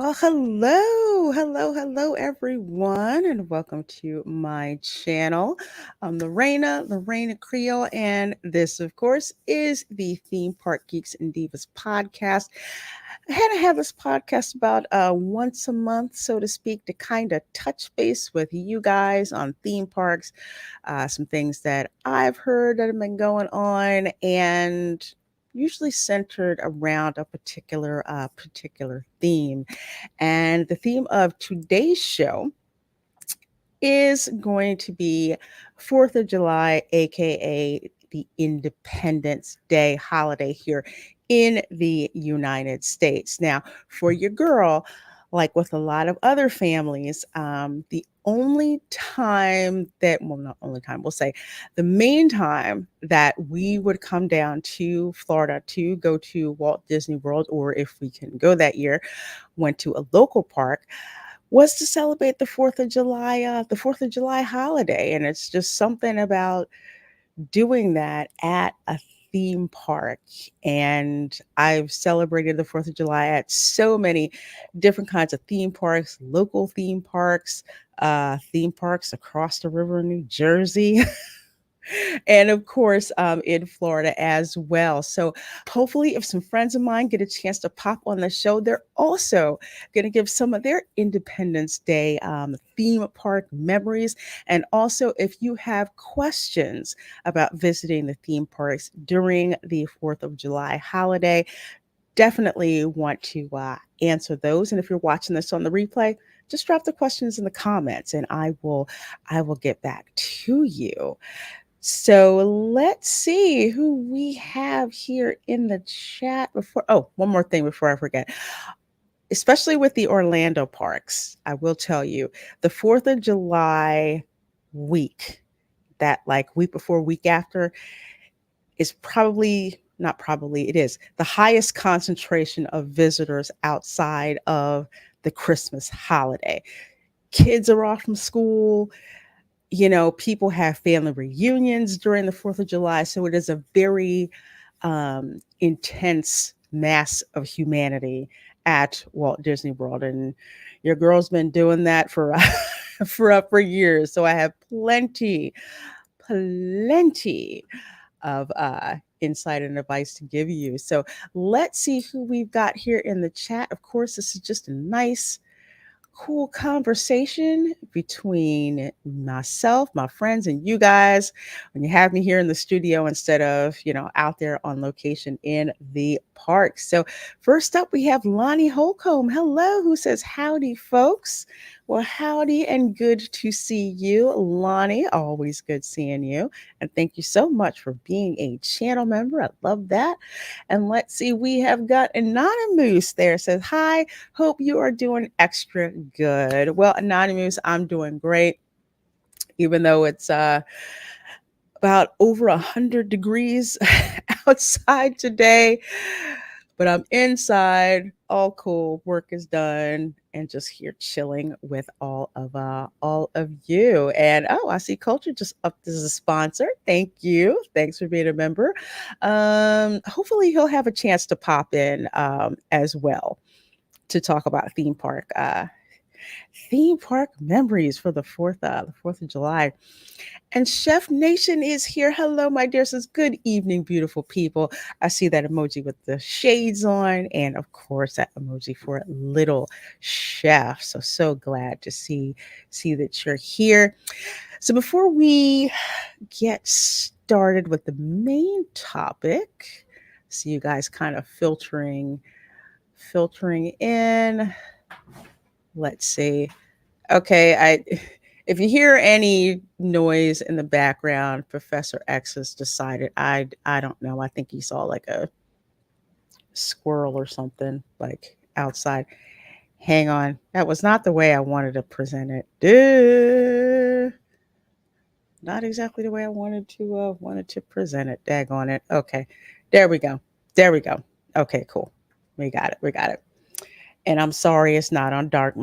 Well, hello, everyone, and welcome to my channel. I'm Lorena Creole, and this, of course, is the Theme Park Geeks and Divas podcast. I had to have this podcast about once a month, so to speak, to kind of touch base with you guys on theme parks, some things that I've heard that have been going on, and usually centered around a particular theme. And the theme of today's show is going to be 4th of July, aka the Independence Day holiday here in the United States. Now, for your girl, like with a lot of other families, the only time that, well, not only time, we'll say the main time that we would come down to Florida to go to Walt Disney World, or if we can go that year, went to a local park, was to celebrate the 4th of July holiday. And it's just something about doing that at a theme park. And I've celebrated the 4th of July at so many different kinds of theme parks, local theme parks across the river in New Jersey. And of course, in Florida as well. So hopefully, if some friends of mine get a chance to pop on the show, they're also going to give some of their Independence Day theme park memories. And also, if you have questions about visiting the theme parks during the 4th of July holiday, definitely want to answer those. And if you're watching this on the replay, just drop the questions in the comments and I will get back to you. So let's see who we have here in the chat before. Oh, one more thing before I forget. Especially with the Orlando parks, I will tell you the 4th of July week, that like week before, week after, is not probably, it is the highest concentration of visitors outside of the Christmas holiday. Kids are off from school, people have family reunions during the 4th of July. So it is a very intense mass of humanity at Walt Disney World. And your girl's been doing that for, for years. So I have plenty of insight and advice to give you. So let's see who we've got here in the chat. Of course, this is just a nice, cool conversation between myself, my friends, and you guys when you have me here in the studio instead of, out there on location in the park. So first up, we have Lonnie Holcomb. Hello, who says, howdy, folks. Well, howdy and good to see you, Lonnie. Always good seeing you. And thank you so much for being a channel member. I love that. And let's see, we have got Anonymous there. Says, hi, hope you are doing extra good. Well, Anonymous, I'm doing great, even though it's about over 100 degrees outside today. But I'm inside, all cool. Work is done, and just here chilling with all of you. And oh, I see Culture just upped as a sponsor. Thank you. Thanks for being a member. Hopefully, he'll have a chance to pop in as well to talk about theme park memories for the 4th of July. And Chef Nation is here. Hello, my dear. Says, good evening, beautiful people. I see that emoji with the shades on, and of course that emoji for little chef. So glad to see that you're here. So before we get started with the main topic, see you guys kind of filtering in. Let's see. Okay, if you hear any noise in the background, Professor X has decided, I don't know. I think he saw like a squirrel or something like outside. Hang on. That was not the way I wanted to present it. Not exactly the way I wanted to present it. Daggone it. Okay. There we go. Okay, cool. We got it. And I'm sorry it's not on dark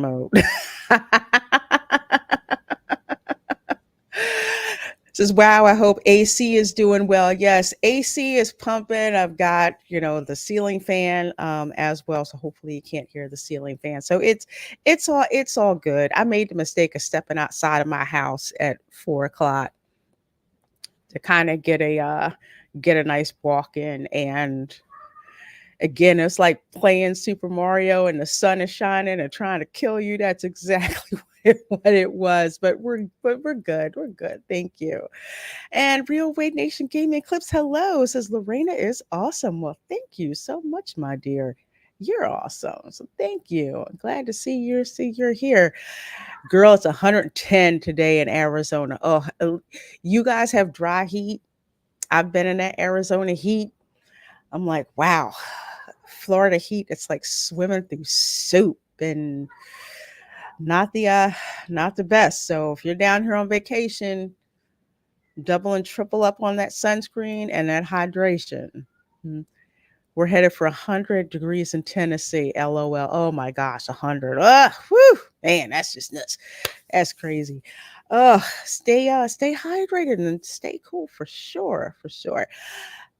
Says, wow, I hope AC is doing well. Yes, AC is pumping. I've got, the ceiling fan as well. So hopefully you can't hear the ceiling fan. So it's all good. I made the mistake of stepping outside of my house at 4 o'clock to kind of get a nice walk in. And again, it's like playing Super Mario and the sun is shining and trying to kill you. That's exactly what it was. But we're good. We're good. Thank you. And Real Weight Nation Gaming Clips, hello, says Lorena is awesome. Well, thank you so much, my dear. You're awesome. So thank you. I'm glad to see you're here. Girl, it's 110 today in Arizona. Oh, you guys have dry heat. I've been in that Arizona heat. I'm like, wow. Florida heat, it's like swimming through soup and not the best. So if you're down here on vacation, double and triple up on that sunscreen and that hydration. Mm. We're headed for 100 degrees in Tennessee. LOL. Oh my gosh, 100. Whew, man, that's just nuts. That's crazy. Stay hydrated and stay cool for sure, for sure.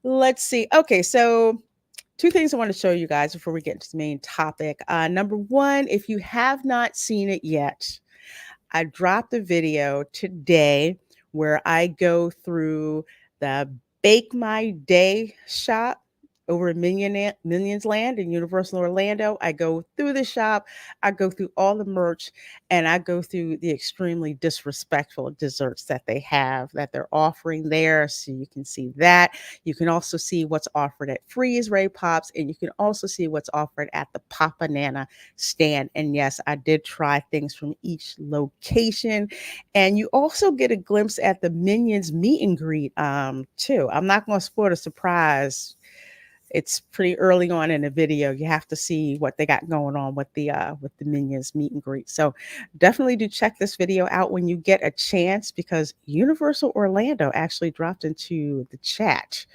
Let's see. Okay, so two things I want to show you guys before we get into the main topic. Number one, if you have not seen it yet, I dropped a video today where I go through the Bake My Day shop over in Minions Land in Universal Orlando. I go through the shop, I go through all the merch, and I go through the extremely disrespectful desserts that they have that they're offering there. So you can see that. You can also see what's offered at Freeze Ray Pops, and you can also see what's offered at the Papa Nana stand. And yes, I did try things from each location. And you also get a glimpse at the Minions meet and greet too. I'm not going to spoil the surprise. It's pretty early on in the video. You have to see what they got going on with the Minions meet and greet. So definitely do check this video out when you get a chance, because Universal Orlando actually dropped into the chat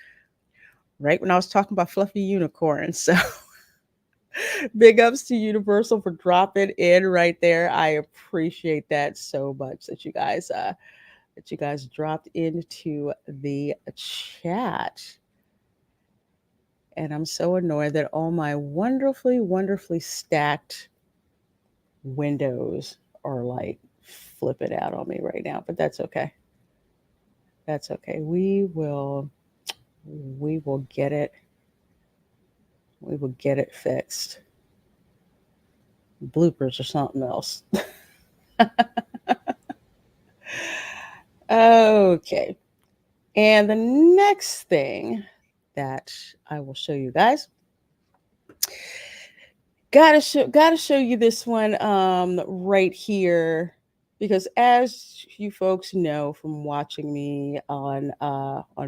right when I was talking about fluffy unicorns. So big ups to Universal for dropping in right there. I appreciate that so much that you guys dropped into the chat. And I'm so annoyed that all my wonderfully, wonderfully stacked windows are like flipping out on me right now, but that's okay. That's okay. We will get it. We will get it fixed. Bloopers or something else. Okay. And the next thing that I will show you guys, gotta show you this one right here, because as you folks know from watching me on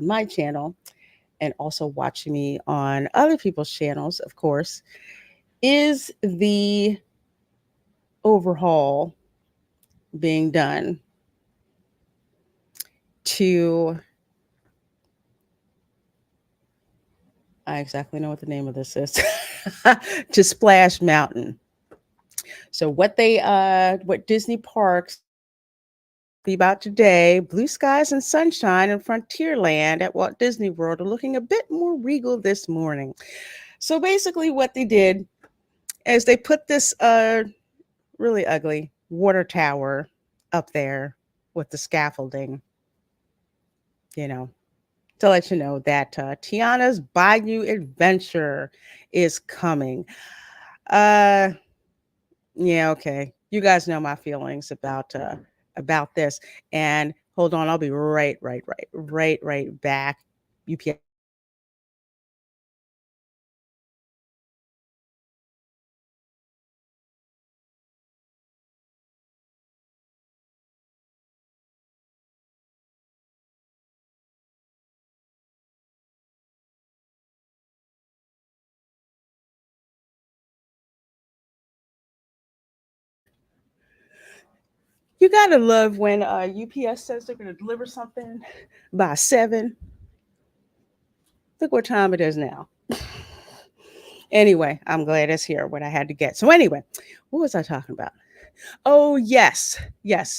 my channel and also watching me on other people's channels, of course, is the overhaul being done to, I exactly know what the name of this is, to Splash Mountain. So what Disney parks be about today, blue skies and sunshine in Frontierland at Walt Disney World are looking a bit more regal this morning. So basically what they did is they put this really ugly water tower up there with the scaffolding, you know, to let you know that Tiana's Bayou Adventure is coming. Uh, yeah, okay. You guys know my feelings about this. And hold on, I'll be right back. UPS. You gotta love when UPS says they're gonna deliver something by 7. Look what time it is now. Anyway, I'm glad it's here. What I had to get. So anyway, what was I talking about? Oh yes,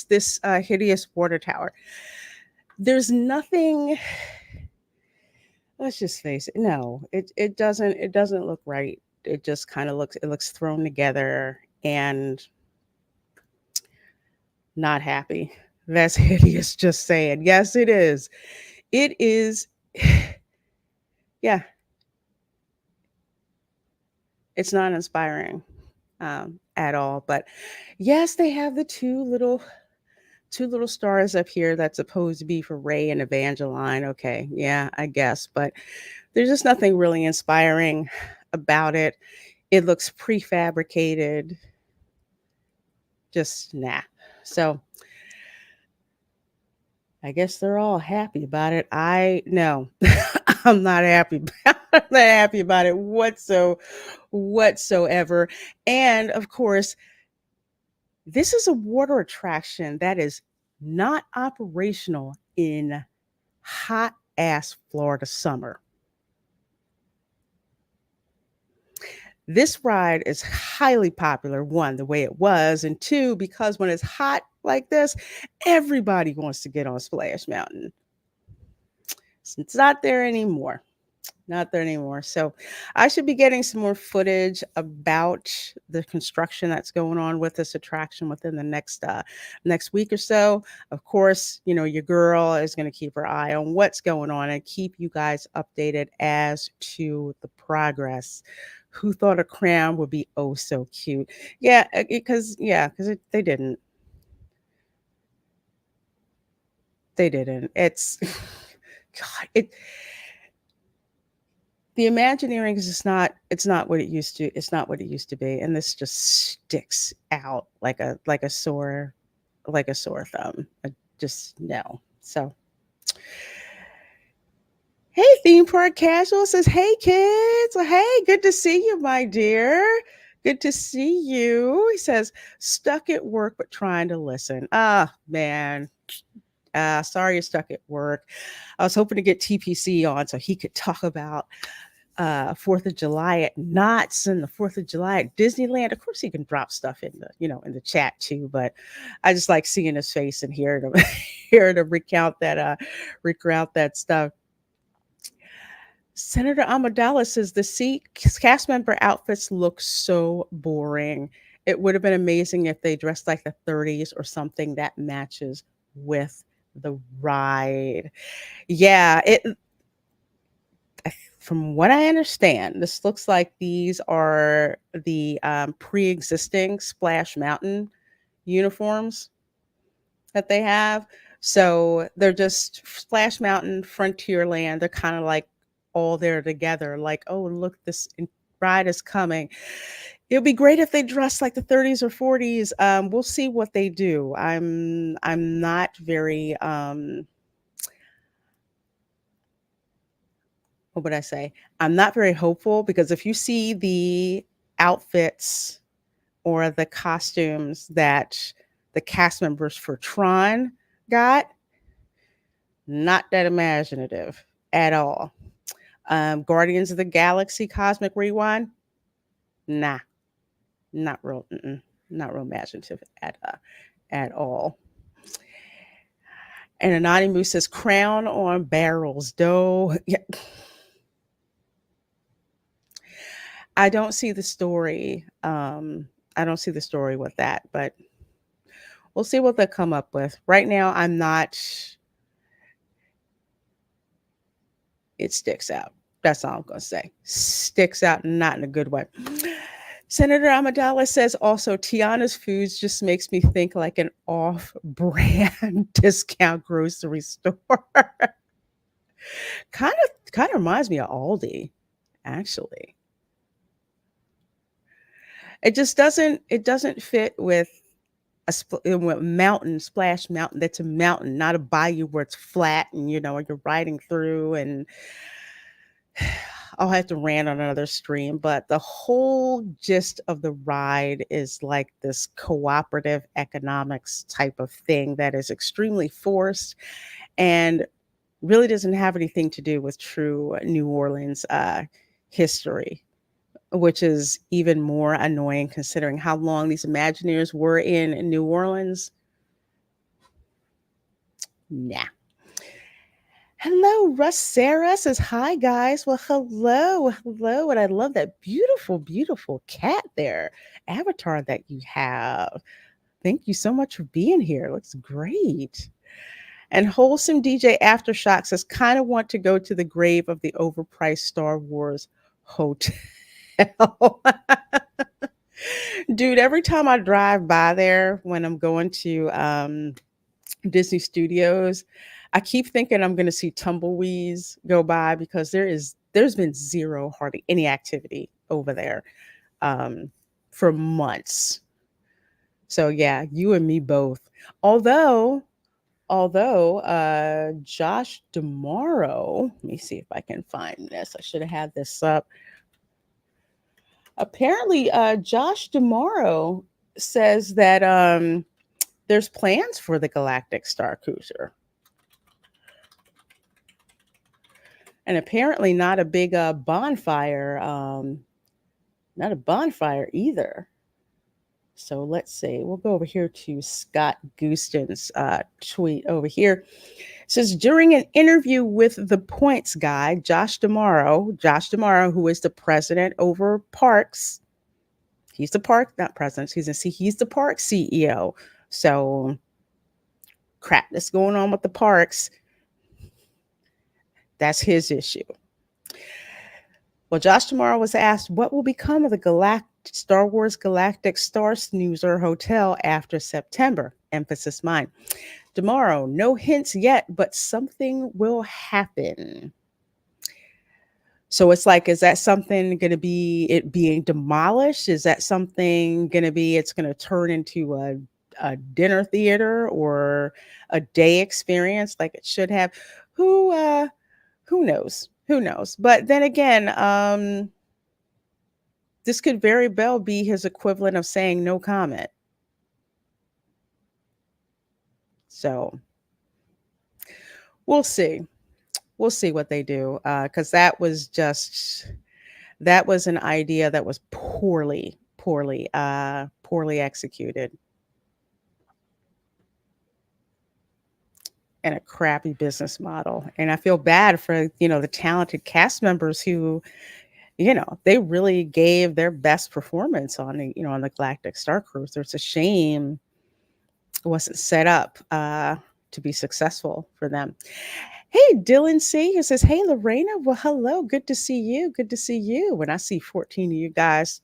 this hideous water tower. There's nothing, let's just face it. No, it doesn't look right. It just kind of looks thrown together and not happy. That's hideous just saying. Yes, it is. It is. Yeah, it's not inspiring at all. But yes, they have the two little stars up here that's supposed to be for Ray and Evangeline. Okay, yeah, I guess, but there's just nothing really inspiring about it. It looks prefabricated. Just nah. So I guess they're all happy about it. I no, I'm not happy. I'm not happy about it whatsoever. And of course, this is a water attraction that is not operational in hot ass Florida summer. This ride is highly popular, one, the way it was, and two, because when it's hot like this, everybody wants to get on Splash Mountain. It's not there anymore. Not there anymore. So I should be getting some more footage about the construction that's going on with this attraction within the next week or so. Of course, your girl is going to keep her eye on what's going on and keep you guys updated as to the progress. Who thought a crown would be oh so cute? Because they didn't. They didn't. It's God. The Imagineering is just not. It's not what it used to. It's not what it used to be, and this just sticks out like a sore thumb. I just no. So hey, theme park casual says, "Hey kids, well, hey, good to see you, my dear. Good to see you." He says, "Stuck at work but trying to listen." Ah, man. Sorry you're stuck at work. I was hoping to get TPC on so he could talk about 4th of July at Knott's and the 4th of July at Disneyland. Of course, he can drop stuff in the chat too, but I just like seeing his face and hearing him, hearing him recount that stuff. Senator Amidala says the cast member outfits look so boring. It would have been amazing if they dressed like the 30s or something that matches with the ride. Yeah, from what I understand, this looks like these are the pre-existing Splash Mountain uniforms that they have. So they're just Splash Mountain, Frontierland. They're kind of like all there together. Like, oh, look, this ride is coming. It would be great if they dressed like the 30s or 40s. We'll see what they do. I'm not very what would I say? I'm not very hopeful because if you see the outfits or the costumes that the cast members for Tron got, not that imaginative at all. Guardians of the Galaxy Cosmic Rewind, nah, not real, not real imaginative at all. And Anani Moose says crown on barrels, dough. Yeah, I don't see the story. I don't see the story with that, but we'll see what they come up with. Right now, I'm not. It sticks out. That's all I'm going to say. Sticks out, not in a good way. Senator Amidala says also Tiana's Foods just makes me think like an off-brand discount grocery store. kind of reminds me of Aldi, actually. It doesn't fit with with mountain splash mountain. That's a mountain, not a bayou where it's flat and you're riding through. And I'll have to rant on another stream, but the whole gist of the ride is like this cooperative economics type of thing that is extremely forced and really doesn't have anything to do with true New Orleans history, which is even more annoying considering how long these Imagineers were in New Orleans. Nah. Hello, Russ Sarah says, hi, guys. Well, hello, hello. And I love that beautiful, beautiful cat there, avatar that you have. Thank you so much for being here. It looks great. And Wholesome DJ Aftershock says, kind of want to go to the grave of the overpriced Star Wars hotel. Dude, every time I drive by there when I'm going to Disney Studios, I keep thinking I'm going to see tumbleweeds go by because there's been zero hardly any activity over there um, for months. So yeah, you and me both. Although Josh Tomorrow, let me see if I can find this. I should have had this up. Apparently, Josh Tomorrow says that there's plans for the Galactic Star Cruiser. And apparently not a big bonfire, not a bonfire either. So let's see. We'll go over here to Scott Guston's tweet over here. It says during an interview with the Points guy, Josh D'Amaro, who is the president over parks. He's the park, not president. He's the park CEO. So crap that's going on with the parks. That's his issue. Well, Josh Tomorrow was asked what will become of the Star Wars Galactic Star Snoozer Hotel after September. Emphasis mine. Tomorrow, no hints yet, but something will happen. So it's like, is that something going to be it being demolished? Is that something going to be it's going to turn into a dinner theater or a day experience like it should have? Who knows? Who knows? But then again, this could very well be his equivalent of saying no comment. So we'll see. We'll see what they do. Because that was an idea that was poorly executed. And a crappy business model. And I feel bad for, the talented cast members who, they really gave their best performance on the Galactic Star Cruiser. It's a shame it wasn't set up to be successful for them. Hey, Dylan C. who says, hey, Lorena. Well, hello. Good to see you. Good to see you. When I see 14 of you guys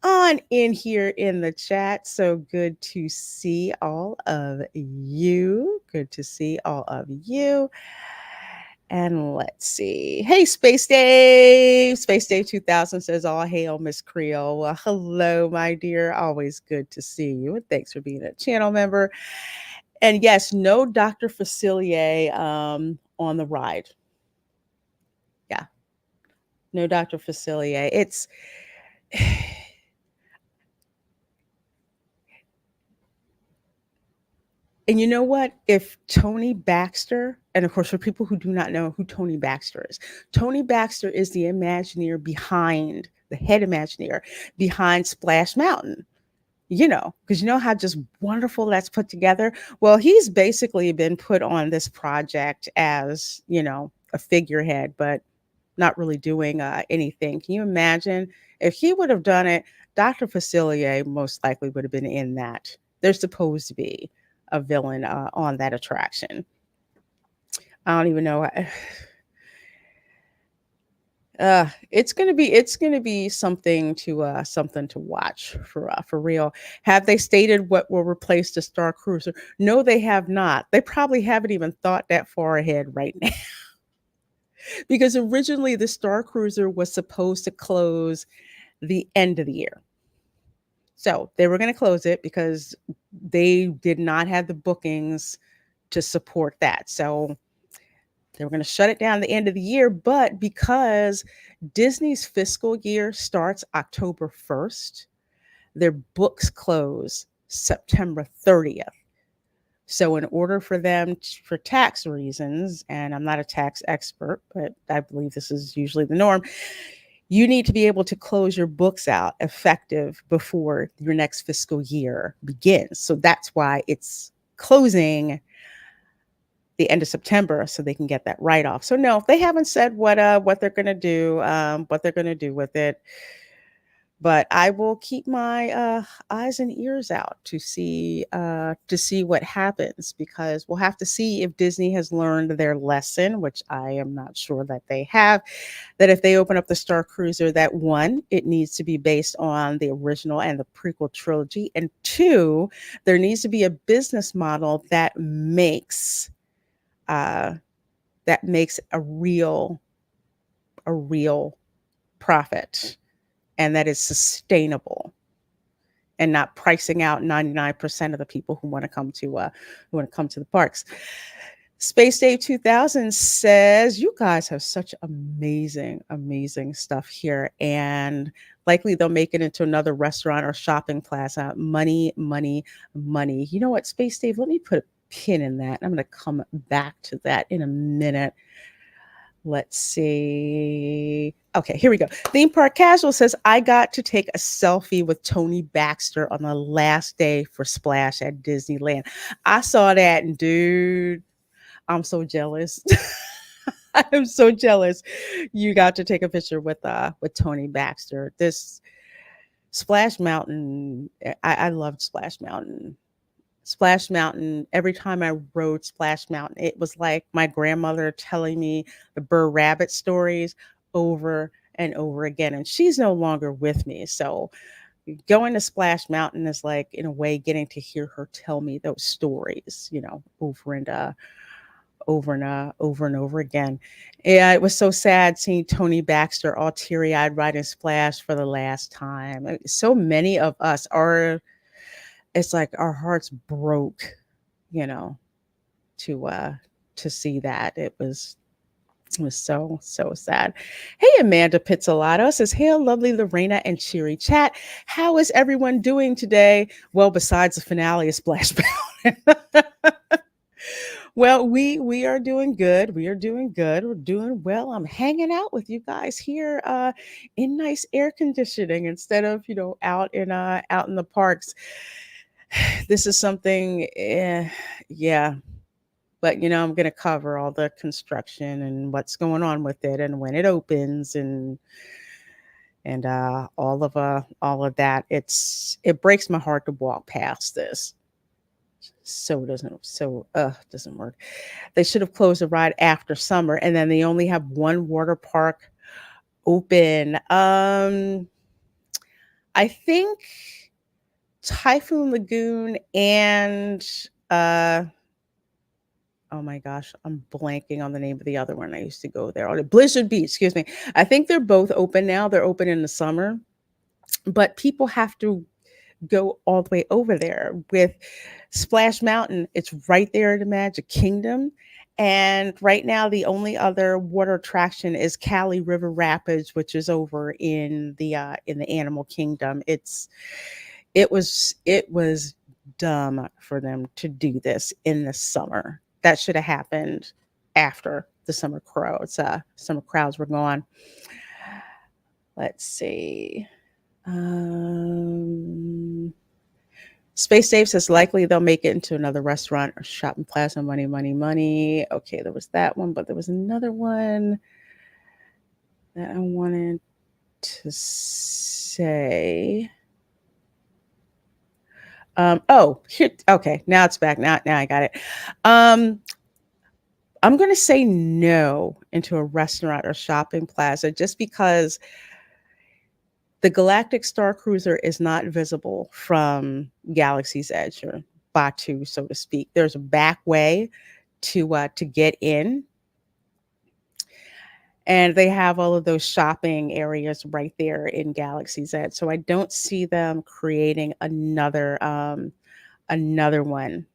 on in here in the chat. So good to see all of you. Good to see all of you. And let's see. Hey, Space Dave. Space Dave 2000 says, all hail, Miss Creole. Well, hello, my dear. Always good to see you. And thanks for being a channel member. And yes, no Dr. Facilier on the ride. Yeah. No Dr. Facilier. It's and you know what? If Tony Baxter, and of course, for people who do not know who Tony Baxter is the Imagineer behind, the head Imagineer behind Splash Mountain. Because you know how just wonderful that's put together. Well, he's basically been put on this project as, a figurehead, but not really doing anything. Can you imagine if he would have done it? Dr. Facilier most likely would have been in that. There's supposed to be a villain on that attraction. I don't even know. It's gonna be something to watch for real. Have they stated what will replace the Star Cruiser? No, they have not. They probably haven't even thought that far ahead right now. Because originally the Star Cruiser was supposed to close the end of the year. So they were going to close it because they did not have the bookings to support that. So they were going to shut it down at the end of the year. But because Disney's fiscal year starts October 1st, their books close September 30th. So in order for them, for tax reasons, and I'm not a tax expert, but I believe this is usually the norm, you need to be able to close your books out effective before your next fiscal year begins. So that's why it's closing the end of September so they can get that write off. So no, they haven't said what they're going to do, what they're going to do with it. But I will keep my eyes and ears out to see what happens, because we'll have to see if Disney has learned their lesson, which I am not sure that they have. That if they open up the Star Cruiser, that one, it needs to be based on the original and the prequel trilogy, and two, there needs to be a business model uh, that makes a real profit, and that is sustainable, and not pricing out 99% of the people who want to come to the parks. Space Dave 2000 says, you guys have such amazing stuff here, and likely they'll make it into another restaurant or shopping plaza. Money, money, money. You know what, Space Dave, let me put a pin in that. I'm going to come back to that in a minute. Let's see. Okay, here we go. Theme Park Casual says, I got to take a selfie with Tony Baxter on the last day for Splash at Disneyland. I saw that, and dude, I'm so jealous. I am so jealous. You got to take a picture with Tony Baxter. This Splash Mountain, I loved Splash Mountain. Splash Mountain, every time I rode Splash Mountain, it was like my grandmother telling me the Burr Rabbit stories over and over again. And she's no longer with me. So going to Splash Mountain is like, in a way, getting to hear her tell me those stories, over and over again. Yeah, it was so sad seeing Tony Baxter all teary eyed riding Splash for the last time. So many of us are, it's like our hearts broke, you know, to see that. It was so sad. Hey, Amanda Pizzolatto says, hail, lovely Lorena and cheery chat. How is everyone doing today? Well, besides the finale of Splash Mountain. Well, we are doing good. We are doing good. We're doing well. I'm hanging out with you guys here in nice air conditioning instead of, out in the parks. This is something, yeah. But I'm going to cover all the construction and what's going on with it and when it opens, and all of that. It breaks my heart to walk past this. Doesn't work. They should have closed the ride after summer, and then they only have one water park open. I think Typhoon Lagoon and oh my gosh, I'm blanking on the name of the other one. I used to go there. Oh, Blizzard Beach, excuse me. I think they're both open now. They're open in the summer, but people have to go all the way over there. With Splash Mountain, it's right there in the Magic Kingdom. And right now, the only other water attraction is Cali River Rapids, which is over in the Animal Kingdom. It was dumb for them to do this in the summer. That should have happened after the summer crowds were gone. Let's see. Space Dave says likely they'll make it into another restaurant or shopping plaza. Money, money, money. Okay, there was that one, but there was another one that I wanted to say. Here. Okay, now it's back. Now I got it. I'm going to say no into a restaurant or shopping plaza just because the Galactic Star Cruiser is not visible from Galaxy's Edge or Batu, so to speak. There's a back way to get in, and they have all of those shopping areas right there in Galaxy's Edge. So I don't see them creating another one.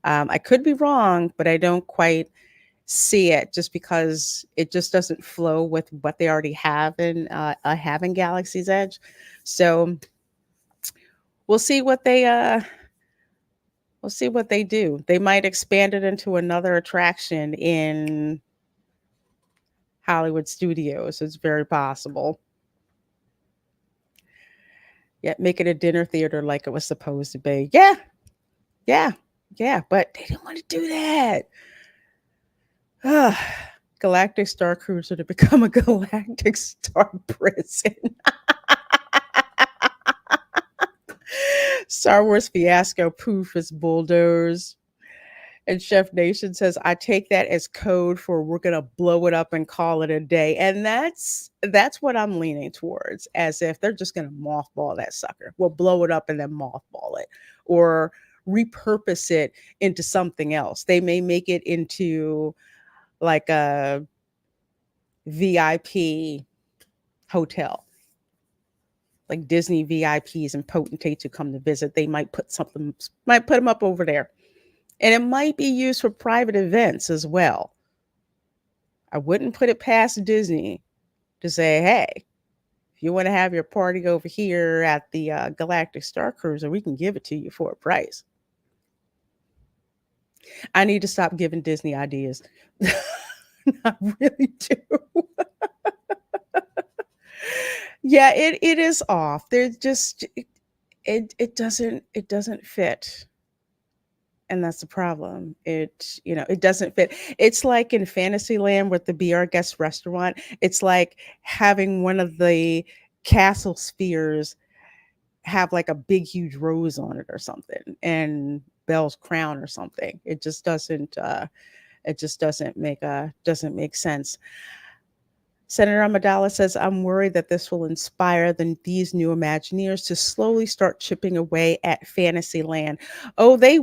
I could be wrong, but I don't quite see it just because it just doesn't flow with what they already have in Galaxy's Edge. So we'll see what they do. They might expand it into another attraction in Hollywood Studios. It's very possible. Yeah, make it a dinner theater like it was supposed to be. Yeah, but they didn't want to do that. Galactic Star Cruiser to become a Galactic Star Prison. Star Wars fiasco, poof, is bulldoze. And Chef Nation says, I take that as code for we're gonna blow it up and call it a day. And that's what I'm leaning towards, as if they're just gonna mothball that sucker. We'll blow it up and then mothball it. Or repurpose it into something else. They may make it into like a VIP hotel, like Disney VIPs and potentates who come to visit. They might put them up over there. And it might be used for private events as well. I wouldn't put it past Disney to say, hey, if you want to have your party over here at the Galactic Star Cruiser, we can give it to you for a price. I need to stop giving Disney ideas. I really do. Yeah, it is off. There's just it doesn't fit. And that's the problem. It doesn't fit. It's like in Fantasyland with the Be Our Guest restaurant. It's like having one of the castle spheres have like a big huge rose on it or something, and Belle's crown or something. It just doesn't make sense. Senator Amidala says, I'm worried that this will inspire these new Imagineers to slowly start chipping away at Fantasyland. Oh, they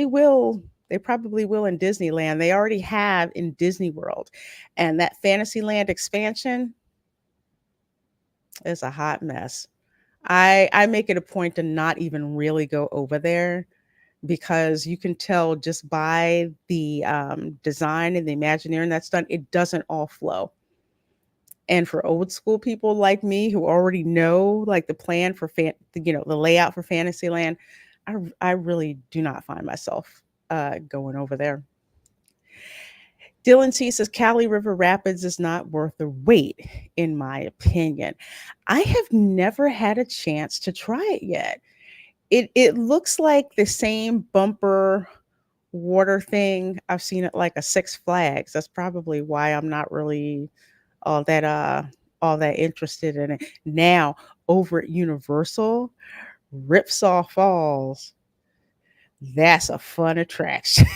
will. They probably will in Disneyland. They already have in Disney World. And that Fantasyland expansion is a hot mess. I make it a point to not even really go over there, because you can tell just by the design and the Imagineering that's done, it doesn't all flow. And for old school people like me who already know like the plan for the layout for Fantasyland, I really do not find myself going over there. Dylan C says Cali River Rapids is not worth the wait, in my opinion. I have never had a chance to try it yet. It looks like the same bumper water thing I've seen at like a Six Flags. That's probably why I'm not really all that interested in it. Now over at Universal, Ripsaw Falls, that's a fun attraction.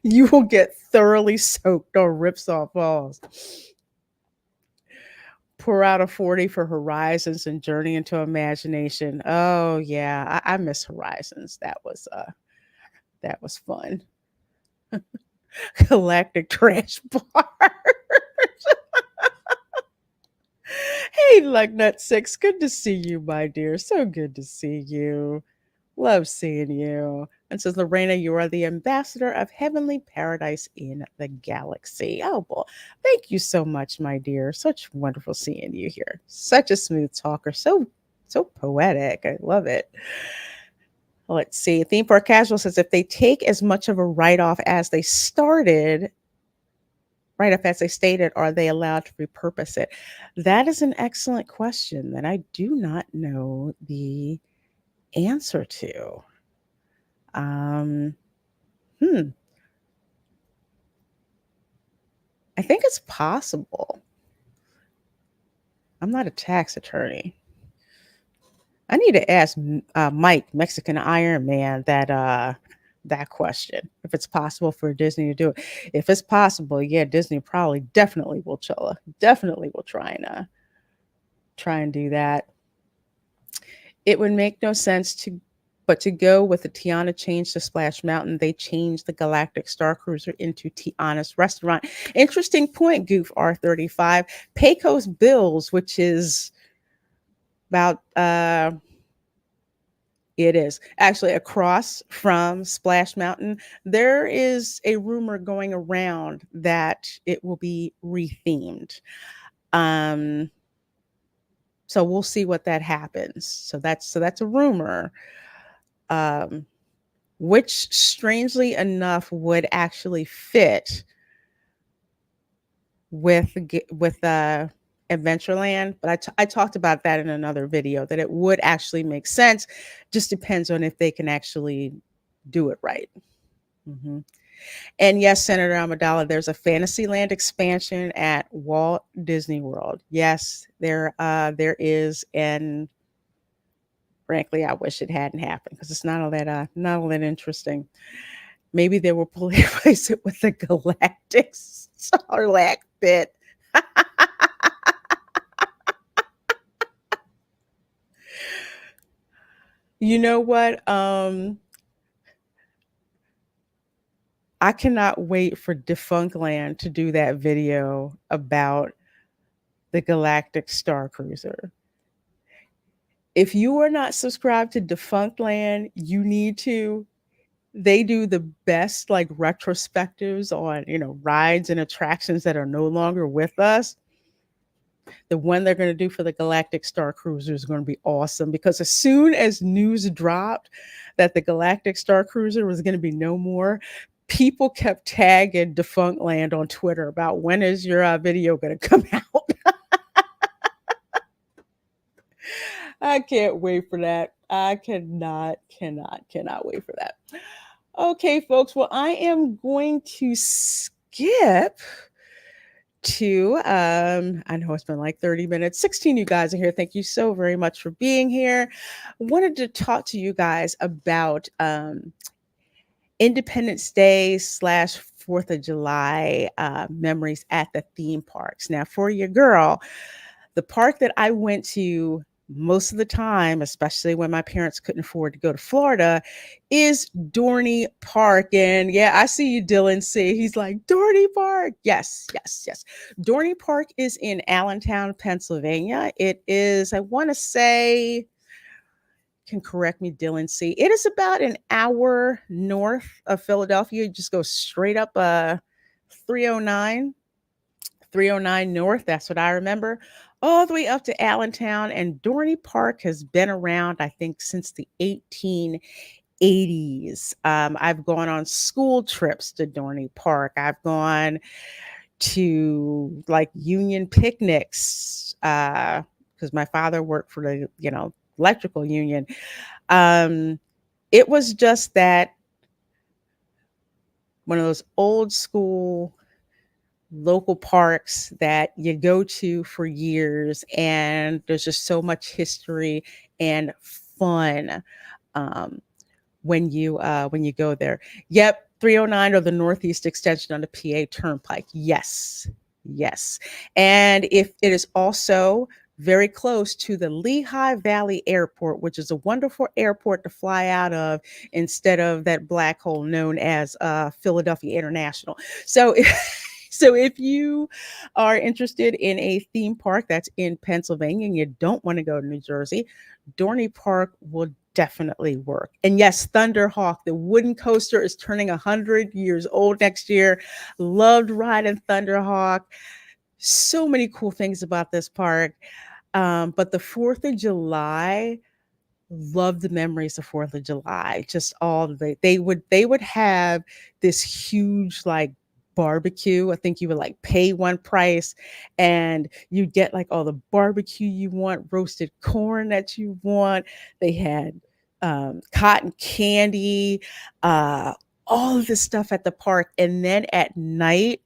You will get thoroughly soaked on Ripsaw Falls. Pour out a 40 for Horizons and Journey into Imagination. Oh yeah, I miss Horizons. That was fun. Galactic Trash Bar. Hey, Lugnut6, good to see you, my dear. So good to see you. Love seeing you. And says, Lorena, you are the ambassador of heavenly paradise in the galaxy. Oh, boy. Thank you so much, my dear. Such wonderful seeing you here. Such a smooth talker. So poetic. I love it. Let's see. Theme Park Casual says, if they take as much of a write-off as they stated, are they allowed to repurpose it? That is an excellent question that I do not know the answer to. Um, I think it's possible. I'm not a tax attorney. I need to ask Mike, Mexican Iron Man, that question. If it's possible for Disney to do it. If it's possible, yeah, Disney definitely will try and do that. It would make no sense to go with the Tiana change to Splash Mountain. They changed the Galactic Star Cruiser into Tiana's restaurant. Interesting point, Goof R35. Pecos Bills, which is about it is actually across from Splash Mountain. There is a rumor going around that it will be rethemed. So we'll see what that happens. So that's a rumor. Which strangely enough would actually fit with Adventureland, but I talked about that in another video, that it would actually make sense. Just depends on if they can actually do it right. And yes, Senator Amidala, there's a Fantasyland expansion at Walt Disney World. Yes, there is, and frankly, I wish it hadn't happened because it's not all that interesting. Maybe they will replace it with the Galactic Sarlacc pit. You know what? I cannot wait for Defunctland to do that video about the Galactic Star Cruiser. If you are not subscribed to Defunctland, you need to. They do the best like retrospectives on, rides and attractions that are no longer with us. The one they're going to do for the Galactic Star Cruiser is going to be awesome because as soon as news dropped that the Galactic Star Cruiser was going to be no more, people kept tagging Defunctland on Twitter about when is your video going to come out. I can't wait for that. I cannot wait for that. Okay, folks. Well, I am going to skip to I know it's been like 30 minutes. 16 you guys are here. Thank you so very much for being here. Wanted to talk to you guys about Independence Day / 4th of July memories at the theme parks. Now, for your girl, the park that I went to most of the time, especially when my parents couldn't afford to go to Florida, is Dorney Park. And yeah, I see you, Dylan C. He's like, Dorney Park. Yes, yes, yes. Dorney Park is in Allentown, Pennsylvania. It is, I want to say, can correct me, Dylan C. It is about an hour north of Philadelphia. You just go straight up 309 309 North. That's what I remember. All the way up to Allentown. And Dorney Park has been around, I think, since the 1880s. I've gone on school trips to Dorney Park. I've gone to like union picnics because my father worked for the, electrical union. It was just that one of those old school local parks that you go to for years, and there's just so much history and fun when you go there. Yep, 309 or the Northeast Extension on the PA Turnpike. Yes, yes, and if it is also very close to the Lehigh Valley Airport, which is a wonderful airport to fly out of instead of that black hole known as Philadelphia International. So so if you are interested in a theme park that's in Pennsylvania and you don't want to go to New Jersey, Dorney Park will definitely work. And yes, Thunderhawk, the wooden coaster, is turning 100 years old next year. Loved riding Thunderhawk. So many cool things about this park. But the 4th of July, love the memories of 4th of July. Just all they would have this huge like barbecue. I think you would like pay one price and you get like all the barbecue you want, roasted corn that you want. They had cotton candy, all of this stuff at the park. And then at night,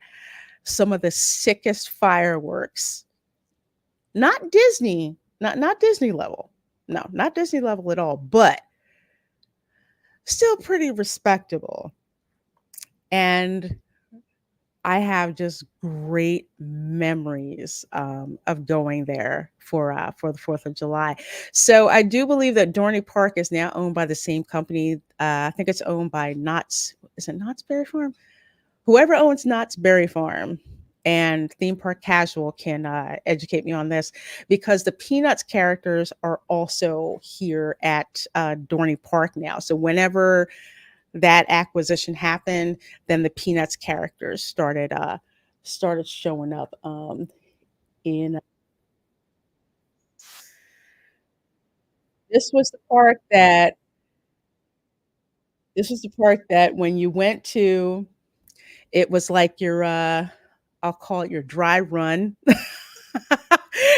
some of the sickest fireworks. Not Disney, not Disney level. No, not Disney level at all, but still pretty respectable. And I have just great memories of going there for the 4th of July. So I do believe that Dorney Park is now owned by the same company. I think it's owned by Knott's. Is it Knott's Berry Farm? Whoever owns Knott's Berry Farm and Theme Park Casual can educate me on this because the Peanuts characters are also here at Dorney Park now. So whenever that acquisition happened, then the Peanuts characters started showing up in this was the park that this was the park that when you went to, it was like your I'll call it your dry run.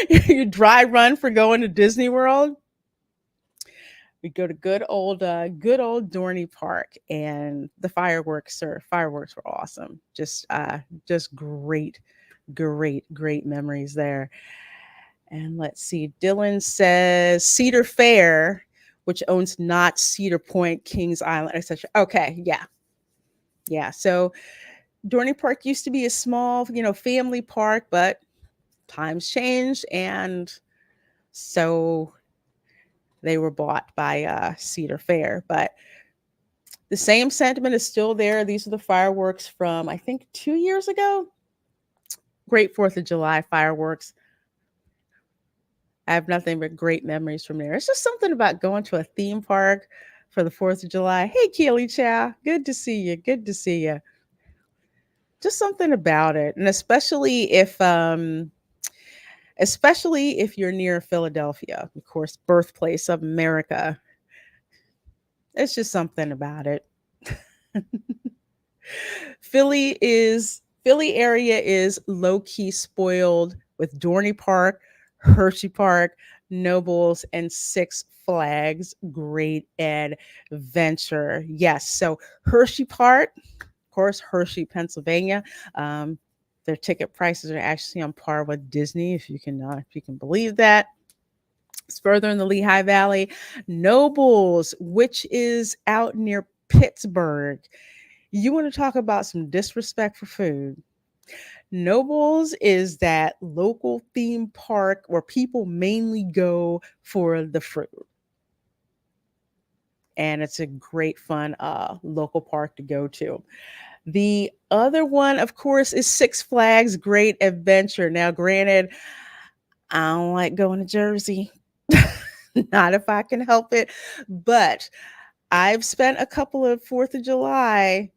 Your dry run for going to Disney World. We go to good old Dorney Park, and the fireworks were awesome. Just great memories there. And let's see, Dylan says Cedar Fair, which owns not Cedar Point, Kings Island, etc. Okay, yeah, yeah. So Dorney Park used to be a small, family park, but times changed, and so they were bought by Cedar Fair. But the same sentiment is still there. These are the fireworks from, I think, 2 years ago. Great 4th of July fireworks. I have nothing but great memories from there. It's just something about going to a theme park for the 4th of July. Hey, Keely Chow. Good to see you. Good to see you. Just something about it. And especially if you're near Philadelphia, of course, birthplace of America. It's just something about it. Philly area is low key spoiled with Dorney Park, Hershey Park, Nobles, and Six Flags. Great adventure. Yes. So Hershey Park, of course, Hershey, Pennsylvania. Um, their ticket prices are actually on par with Disney, if you can believe that. It's further in the Lehigh Valley. Nobles, which is out near Pittsburgh. You want to talk about some disrespect for food? Nobles is that local theme park where people mainly go for the fruit. And it's a great fun local park to go to. The other one, of course, is Six Flags Great Adventure. Now, granted, I don't like going to Jersey. Not if I can help it. But I've spent a couple of Fourth of July's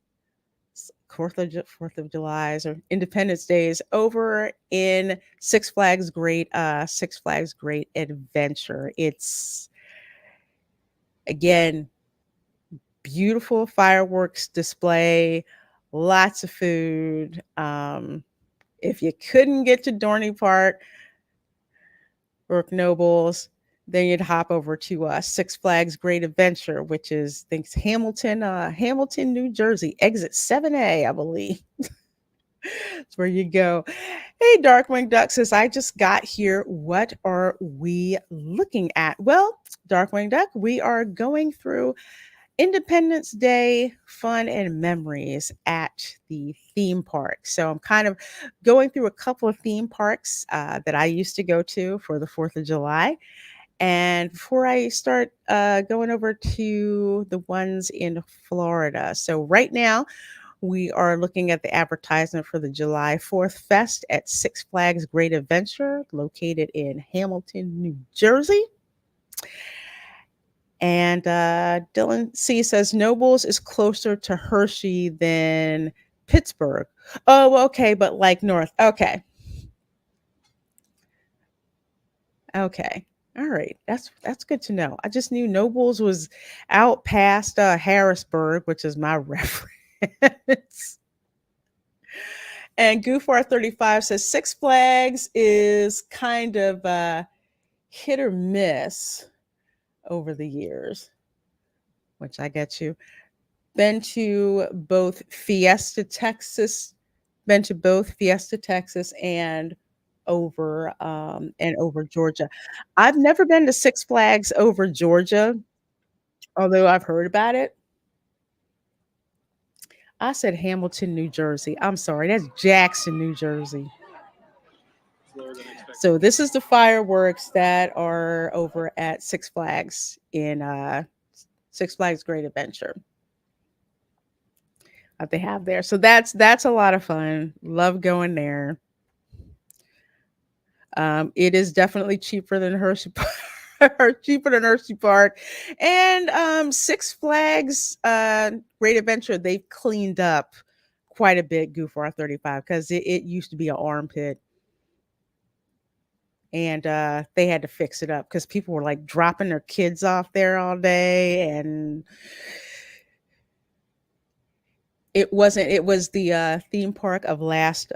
or Independence Days over in Six Flags Great Adventure. It's again beautiful fireworks display, lots of food. If you couldn't get to Dorney Park or Nobles, then you'd hop over to Six Flags Great Adventure, which is I think it's Hamilton, New Jersey, exit 7A, I believe. That's where you go. Hey, Darkwing Duck says, I just got here. What are we looking at? Well, Darkwing Duck, we are going through Independence Day fun and memories at the theme park. So I'm kind of going through a couple of theme parks that I used to go to for the 4th of July. And before I start going over to the ones in Florida. So right now, we are looking at the advertisement for the July 4th Fest at Six Flags Great Adventure, located in Hamilton, New Jersey. And Dylan C says Nobles is closer to Hershey than Pittsburgh. Oh, okay, but like north. Okay. Okay. All right. That's good to know. I just knew Nobles was out past Harrisburg, which is my reference. And Goofar35 says Six Flags is kind of hit or miss over the years, which I get you. Been to both Fiesta, Texas, been to both Fiesta, Texas and over Georgia. I've never been to Six Flags over Georgia, although I've heard about it. I said Hamilton, New Jersey. I'm sorry, that's Jackson, New Jersey. So this is the fireworks that are over at Six Flags in Six Flags Great Adventure that they have there. So that's a lot of fun. Love going there. It is definitely cheaper than Hershey Park, cheaper than Hershey Park, and Six Flags Great Adventure. They've cleaned up quite a bit. Goof 35 because it used to be an armpit, and they had to fix it up because people were like dropping their kids off there all day, and it was the theme park of last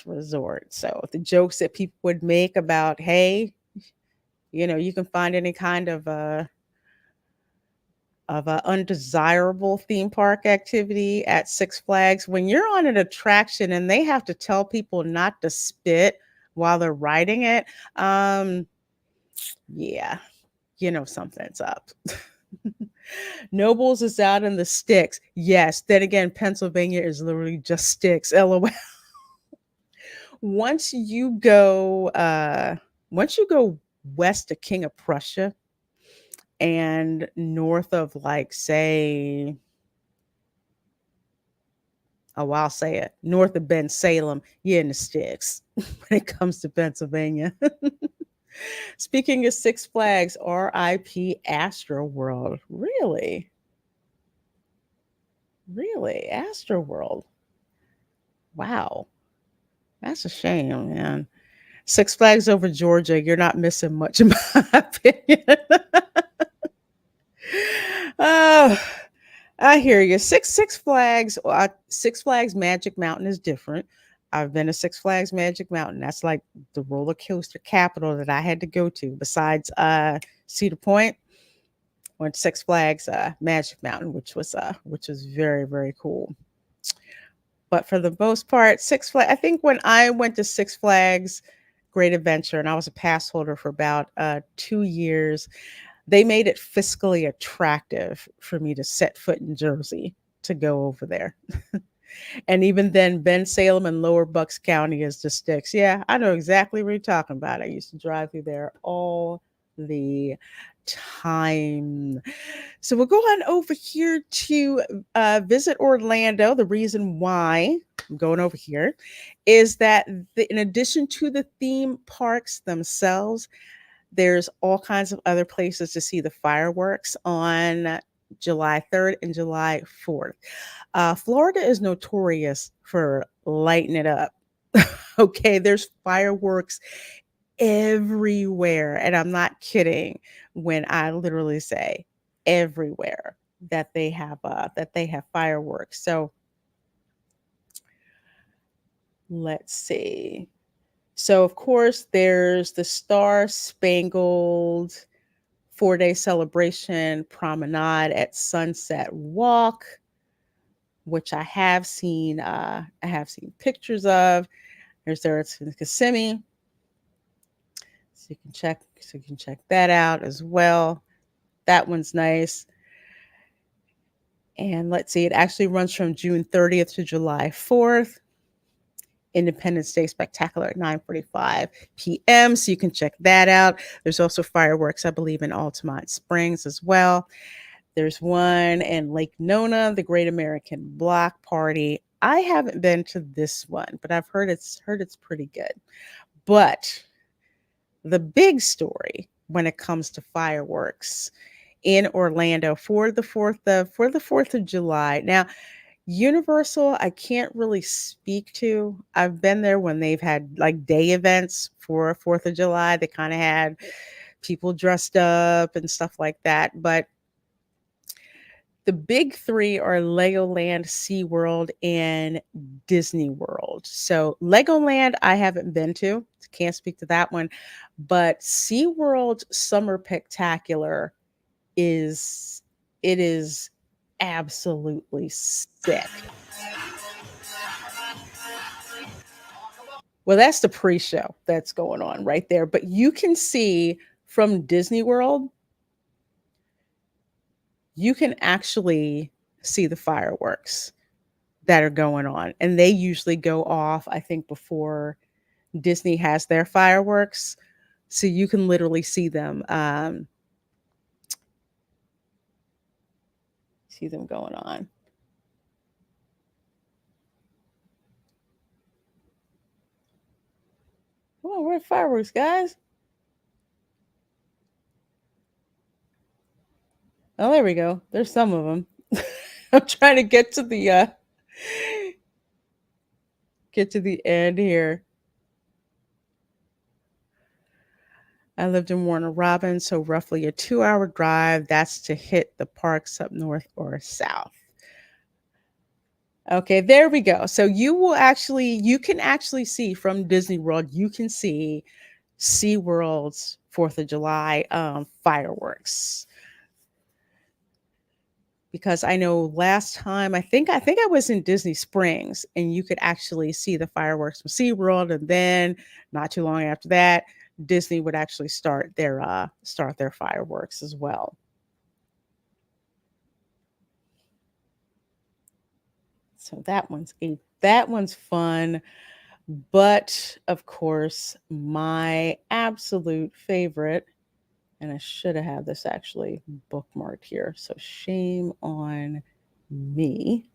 resort. So the jokes that people would make about, hey, you can find any kind of of an undesirable theme park activity at Six Flags. When you're on an attraction and they have to tell people not to spit while they're riding it, um, yeah, you know something's up. Nobles is out in the sticks. Yes. Then again, Pennsylvania is literally just sticks. LOL. Once you go, once you go west of King of Prussia and north of, like, say, oh, I'll say it, north of Ben Salem, you're in the sticks when it comes to Pennsylvania. Speaking of Six Flags, RIP Astro World. Really? Really? Astro World. Wow. That's a shame, man. Six Flags over Georgia, you're not missing much, in my opinion. Oh, I hear you. Six Flags Magic Mountain is different. I've been to Six Flags Magic Mountain. That's like the roller coaster capital that I had to go to. Besides Cedar Point, went to Six Flags Magic Mountain, which was very, very cool. But for the most part, Six Flags. I think when I went to Six Flags Great Adventure, and I was a pass holder for about 2 years, they made it fiscally attractive for me to set foot in Jersey to go over there. And even then, Ben Salem and Lower Bucks County is the sticks. Yeah, I know exactly what you're talking about. I used to drive through there all the time. So we'll go on over here to visit Orlando. The reason why I'm going over here is that in addition to the theme parks themselves, there's all kinds of other places to see the fireworks on July 3rd and July 4th. Florida is notorious for lighting it up. Okay, there's fireworks everywhere. And I'm not kidding when I literally say everywhere that they have fireworks. So let's see. So of course there's the Star Spangled 4-day celebration promenade at Sunset Walk, which I have seen pictures of. It's in Kissimmee. So you can check that out as well. That one's nice. And let's see, it actually runs from June 30th to July 4th. Independence Day Spectacular at 9:45 p.m. So you can check that out. There's also fireworks, I believe, in Altamont Springs as well. There's one in Lake Nona, the Great American Block Party. I haven't been to this one, but I've heard it's pretty good. But the big story when it comes to fireworks in Orlando for the 4th of July. Now, Universal, I can't really speak to. I've been there when they've had like day events for 4th of July. They kind of had people dressed up and stuff like that. But the big three are Legoland, SeaWorld, and Disney World. So Legoland, I haven't been to. Can't speak to that one. But SeaWorld Summer Spectacular is absolutely sick. Well, that's the pre-show that's going on right there. But you can see from Disney World, you can actually see the fireworks that are going on. And they usually go off, I think, before Disney has their fireworks. So you can literally see them going on. Come on, where are fireworks, guys? Oh, there we go. There's some of them. I'm trying to get to the end here. I lived in Warner Robins, so roughly a 2-hour drive. That's to hit the parks up north or south. Okay, there we go. So you can actually see from Disney World, you can see SeaWorld's 4th of July fireworks. because I know last time I think I was in Disney Springs and you could actually see the fireworks from SeaWorld, and then not too long after that, Disney would actually start their fireworks as well. So that one's fun. But of course, my absolute favorite, and I should have had this actually bookmarked here. So shame on me.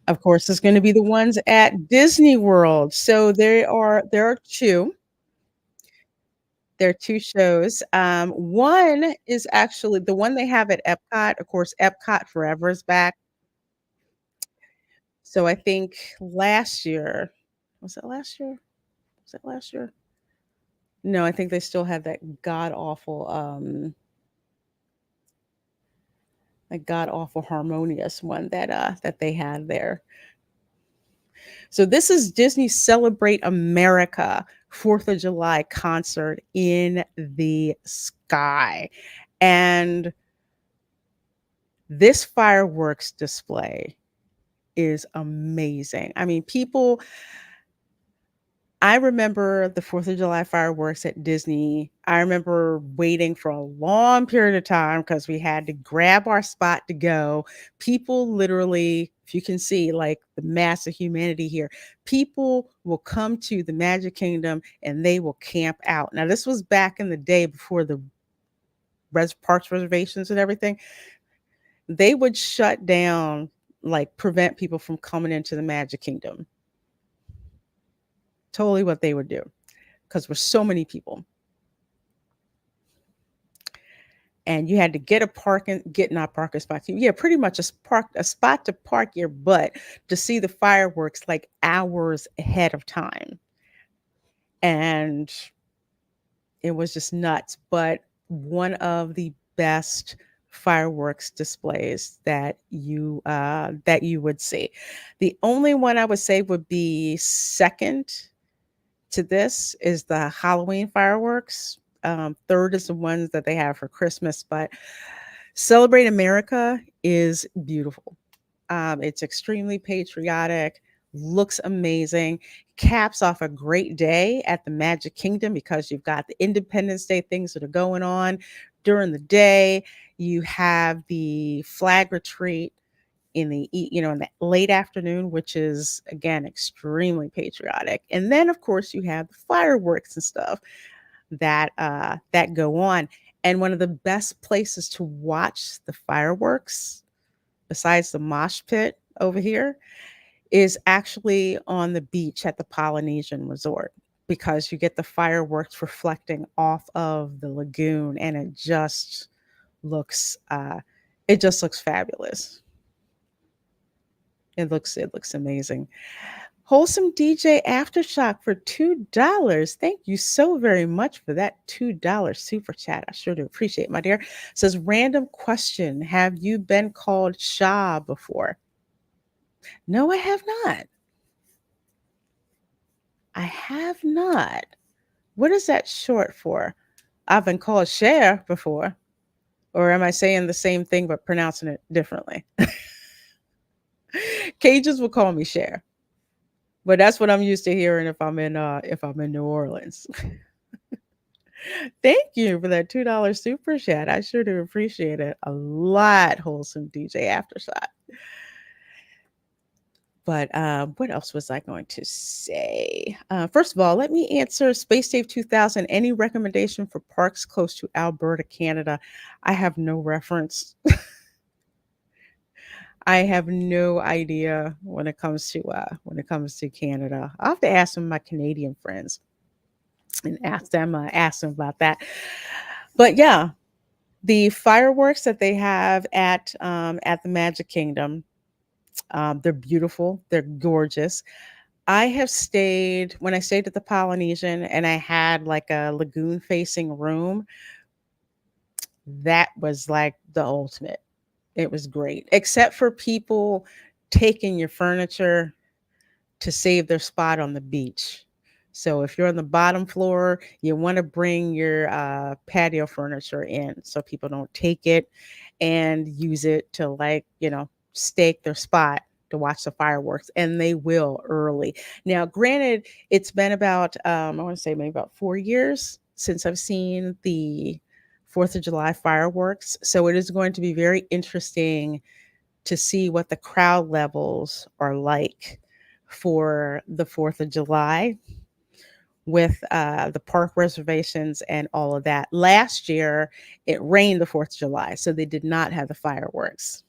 Of course, it's gonna be the ones at Disney World. So there are 2. There are 2 shows. One is actually the one they have at Epcot. Of course, Epcot Forever is back. So I think last year, was it last year? Was it last year? No, I think they still had that god awful harmonious one that they had there. So this is Disney Celebrate America 4th of July concert in the sky. And this fireworks display is amazing. I mean, I remember the 4th of July fireworks at Disney. I remember waiting for a long period of time because we had to grab our spot to go. People literally, if you can see like the mass of humanity here, people will come to the Magic Kingdom and they will camp out. Now, this was back in the day before the parks reservations and everything. They would shut down, like prevent people from coming into the Magic Kingdom. Totally what they would do because there were so many people. And you had to get not parking spot. Yeah, pretty much a spot to park your butt to see the fireworks like hours ahead of time. And it was just nuts. But one of the best fireworks displays that you would see. The only one I would say would be second to this is the Halloween fireworks. Third is the ones that they have for Christmas, but Celebrate America is beautiful. It's extremely patriotic, looks amazing, caps off a great day at the Magic Kingdom because you've got the Independence Day things that are going on during the day. You have the flag retreat in the late afternoon, which is again extremely patriotic. And then of course you have the fireworks and stuff that go on. And one of the best places to watch the fireworks, besides the mosh pit over here, is actually on the beach at the Polynesian Resort because you get the fireworks reflecting off of the lagoon, and looks it just looks fabulous. It looks amazing. Wholesome DJ Aftershock for $2. Thank you so very much for that $2 super chat. I sure do appreciate, my dear. Says random question. Have you been called Sha before? No, I have not. I have not. What is that short for? I've been called Cher before. Or am I saying the same thing but pronouncing it differently? Cajuns will call me Cher. But that's what I'm used to hearing if I'm in New Orleans. Thank you for that $2 super chat. I sure do appreciate it a lot, wholesome DJ Aftershot. But what else was I going to say? First of all, let me answer Space Dave 2000. Any recommendation for parks close to Alberta, Canada? I have no reference. I have no idea when it comes to Canada. I'll have to ask some of my Canadian friends and ask them about that. But yeah, the fireworks that they have at the Magic Kingdom, they're beautiful. They're gorgeous. When I stayed at the Polynesian and I had like a lagoon facing room, that was like the ultimate. It was great, except for people taking your furniture to save their spot on the beach. So if you're on the bottom floor, you want to bring your patio furniture in so people don't take it and use it to, like, stake their spot to watch the fireworks, and they will early. Now, granted, it's been about I want to say maybe about 4 years since I've seen the Fourth of July fireworks, so it is going to be very interesting to see what the crowd levels are like for the Fourth of July with the park reservations and all of that. Last year, it rained the 4th of July, so they did not have the fireworks.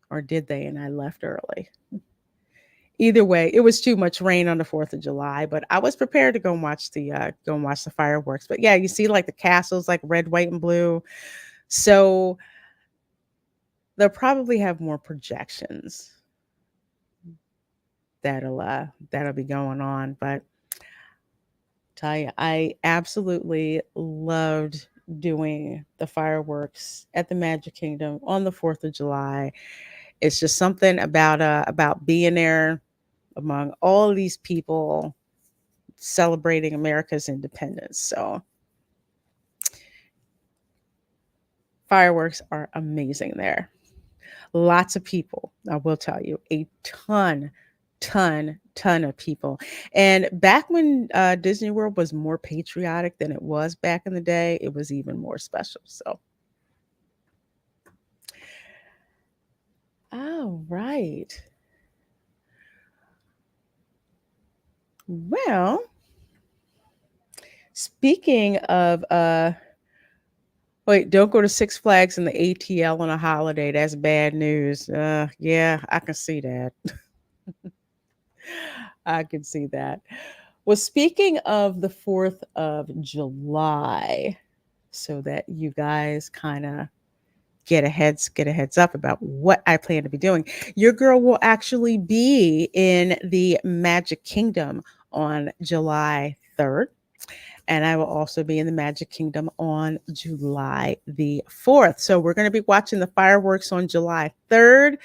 Or did they? And I left early. Either way, it was too much rain on the 4th of July, but I was prepared to go and watch the fireworks. But yeah, you see like the castles, like red, white, and blue. So they'll probably have more projections that'll be going on. But tell you, I absolutely loved doing the fireworks at the Magic Kingdom on the 4th of July. It's just something about being there among all these people celebrating America's independence. So fireworks are amazing there. Lots of people, I will tell you, a ton of people. And back when Disney World was more patriotic than it was back in the day, it was even more special. So, all right. Well, speaking of wait, don't go to Six Flags and the ATL on a holiday. That's bad news. Yeah, I can see that. I can see that. Well, speaking of the 4th of July, so that you guys kind of get a heads up about what I plan to be doing. Your girl will actually be in the Magic Kingdom on July 3rd. And I will also be in the Magic Kingdom on July the 4th. So we're going to be watching the fireworks on July 3rd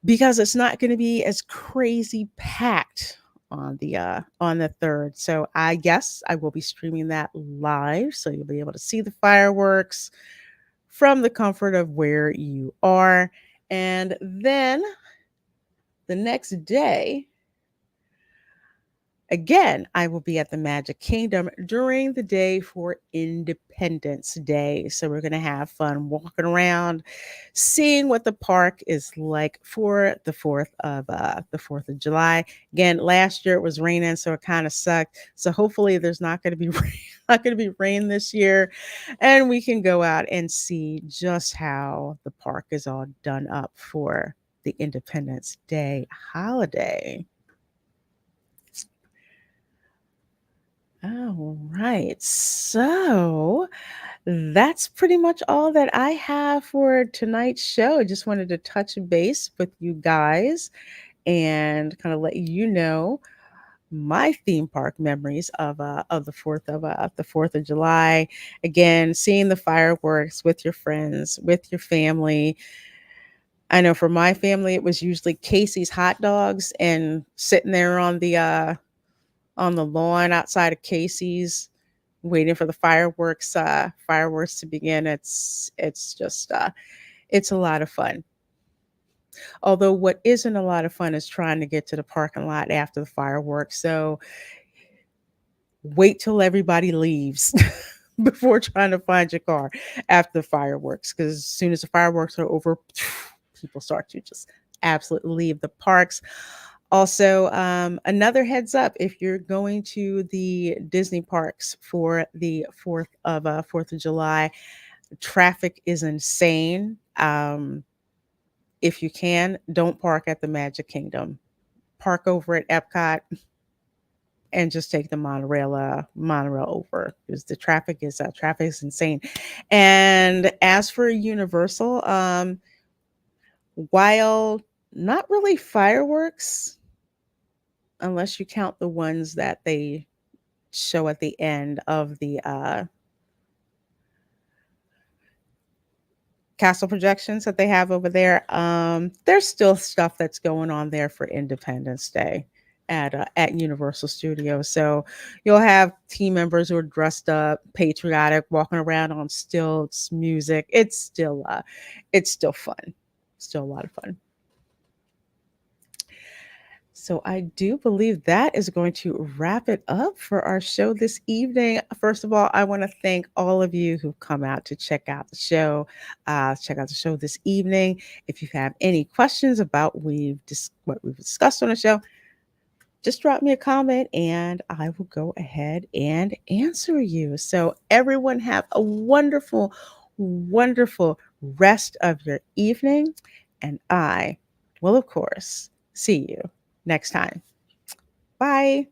because it's not going to be as crazy packed on the 3rd. So I guess I will be streaming that live, so you'll be able to see the fireworks from the comfort of where you are. And then the next day, again, I will be at the Magic Kingdom during the day for Independence Day. So we're going to have fun walking around, seeing what the park is like for the 4th of July. Again, last year it was raining, so it kind of sucked. So hopefully there's not going to be not going to be rain this year, and we can go out and see just how the park is all done up for the Independence Day holiday. All right. So that's pretty much all that I have for tonight's show. I just wanted to touch base with you guys and kind of let you know my theme park memories of the 4th of July. Again, seeing the fireworks with your friends, with your family. I know for my family it was usually Casey's hot dogs and sitting there on the lawn outside of Casey's, waiting for the fireworks to begin. It's just it's a lot of fun. Although what isn't a lot of fun is trying to get to the parking lot after the fireworks. So wait till everybody leaves before trying to find your car after the fireworks. Because as soon as the fireworks are over, people start to just absolutely leave the parks. Also, another heads up: if you're going to the Disney parks for the 4th of July, traffic is insane. If you can, don't park at the Magic Kingdom. Park over at Epcot and just take the monorail over because the traffic is insane. And as for Universal, while not really fireworks, unless you count the ones that they show at the end of the castle projections that they have over there. There's still stuff that's going on there for Independence Day. at Universal Studios. So you'll have team members who are dressed up, patriotic, walking around on stilts, music. It's still fun, still a lot of fun. So I do believe that is going to wrap it up for our show this evening. First of all, I want to thank all of you who've come out to check out the show. Check out the show this evening. If you have any questions about what we've discussed on the show, just drop me a comment and I will go ahead and answer you. So everyone have a wonderful, wonderful rest of your evening. And I will, of course, see you next time. Bye.